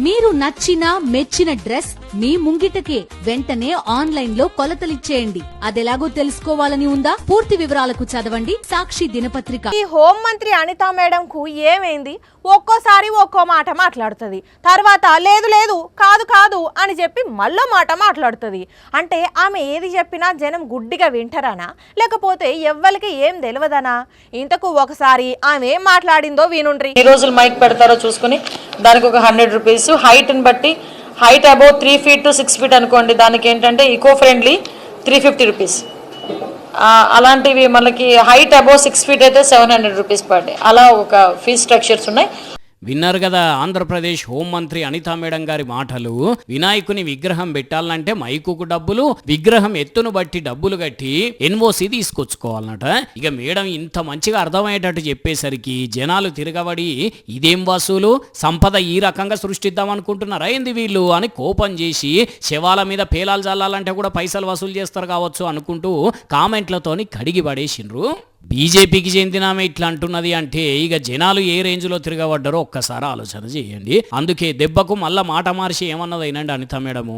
మీరు నచ్చిన మెచ్చిన డ్రెస్ మీ ముంగిటకే వెంటనే ఆన్లైన్ లో కొలతలిచ్చేయండి. అదెలాగో తెలుసుకోవాలని ఉందా? పూర్తి వివరాలకు చదవండి సాక్షి దినపత్రిక. ఈ హోం మంత్రి అనితా మేడం కు ఏమైంది? ఒక్కోసారి ఒక్కో మాట మాట్లాడుతుంది, తర్వాత లేదు లేదు కాదు కాదు అని చెప్పి మళ్ళీ మాట మాట్లాడుతుంది. అంటే ఆమె ఏది చెప్పినా జనం గుడ్డిగా వింటారానా, లేకపోతే ఎవ్వరికి ఏం తెలియదనా? ఇంతకు ఒకసారి ఆమె ఏం మాట్లాడిందో వినుండ్రి. ఈ రోజులు మైక్ పెడతారో చూసుకుని దానికి ఒక 100 రూపీస్, హైట్ ని బట్టి height above 3 feet to 6 feet అనుకోండి, దానికి ఏంటంటే ఈకో ఫ్రెండ్లీ 350 రూపీస్. అలాంటివి మనకి హైట్ అబౌవ్ 6 feet అయితే 700 రూపీస్ పర్ డే. అలా ఒక ఫీజ్ స్ట్రక్చర్స్ ఉన్నాయి. విన్నారు కదా ఆంధ్రప్రదేశ్ హోంమంత్రి అనితా మేడం గారి మాటలు. వినాయకుని విగ్రహం పెట్టాలంటే మైకుకు డబ్బులు, విగ్రహం ఎత్తును బట్టి డబ్బులు కట్టి ఎన్ఓసి తీసుకొచ్చుకోవాలన్నట. ఇక మేడం ఇంత మంచిగా అర్థమయ్యేటట్టు చెప్పేసరికి జనాలు తిరగబడి ఇదేం వసూలు, సంపద ఈ రకంగా సృష్టిద్దాం అనుకుంటున్నారా ఏంది వీళ్ళు అని కోపం చేసి శవాల మీద పేలాలు చల్లాలంటే కూడా పైసలు వసూలు చేస్తారు కావచ్చు అనుకుంటూ కామెంట్లతోని కడిగి పడేసిండ్రు. బీజేపీకి చెందిన ఆమె ఇట్లా అంటున్నది అంటే ఇక జనాలు ఏ రేంజ్లో తిరగబడ్డారో ఒక్కసారి ఆలోచన చేయండి. అందుకే దెబ్బకు మళ్ళా మాట మార్చి ఏమన్నదైనండి అనిత మేడము,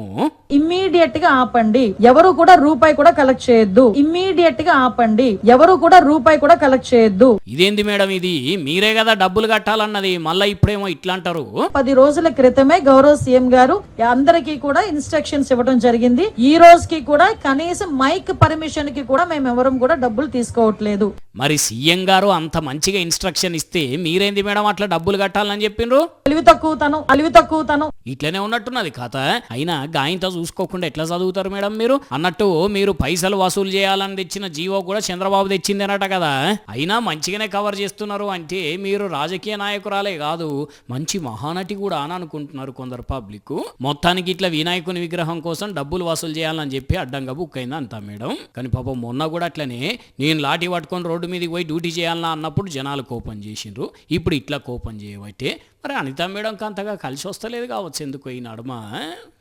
ఇమ్మీడియట్ గా ఆపండి, ఎవరు కూడా రూపాయి కూడా కలెక్ట్ చేయొద్దు. ఇమ్మీడియట్ గా ఆపండి, ఎవరు కూడా రూపాయి కూడా కలెక్ట్ చేయొద్దు. ఇదేంది మేడం, ఇది మీరే కదా డబ్బులు కట్టాలన్నది, మళ్ళా ఇప్పుడేమో ఇట్లా అంటారు. 10 రోజుల క్రితమే గౌరవ సీఎం గారు అందరికీ కూడా ఇన్స్ట్రక్షన్స్ ఇవ్వడం జరిగింది. ఈ రోజుకి కూడా కనీసం మైక్ పర్మిషన్ కి కూడా మేము ఎవరం కూడా డబ్బులు తీసుకోవట్లేదు. మరి సీఎం గారు అంత మంచిగా ఇన్స్ట్రక్షన్ ఇస్తే మీరేంది మేడం అట్లా డబ్బులు కట్టాలని చెప్పిండ్రు? అలివి తక్కువతనం ఇట్లనే ఉన్నట్టున్నది కథ. అయినా గాయంతో చూసుకోకుండా ఎట్లా చదువుతారు మేడం మీరు? అన్నట్టు మీరు పైసలు వసూలు చేయాలని తెచ్చిన జీవో కూడా చంద్రబాబు తెచ్చిందనట కదా. అయినా మంచిగానే కవర్ చేస్తున్నారు అంటే మీరు రాజకీయ నాయకురాలే కాదు, మంచి మహానటి కూడా అని అనుకుంటున్నారు కొందరు పబ్లిక్. మొత్తానికి ఇట్లా వినాయకుని విగ్రహం కోసం డబ్బులు వసూలు చేయాలని చెప్పి అడ్డంగా బుక్ అయింది అంతా మేడం. కానీ పాపం మొన్న కూడా అట్లనే నేను లాఠీ పట్టుకొని రోడ్డు మీదకి పోయి డ్యూటీ చేయాలన్నా అన్నప్పుడు జనాలు కోపం చేసిండ్రు. ఇప్పుడు ఇట్లా కోపం చేయబట్టే మరి అనితా మేడంకి అంతగా కలిసి వస్తలేదు కావచ్చు ఎందుకు ఈ నడుమ.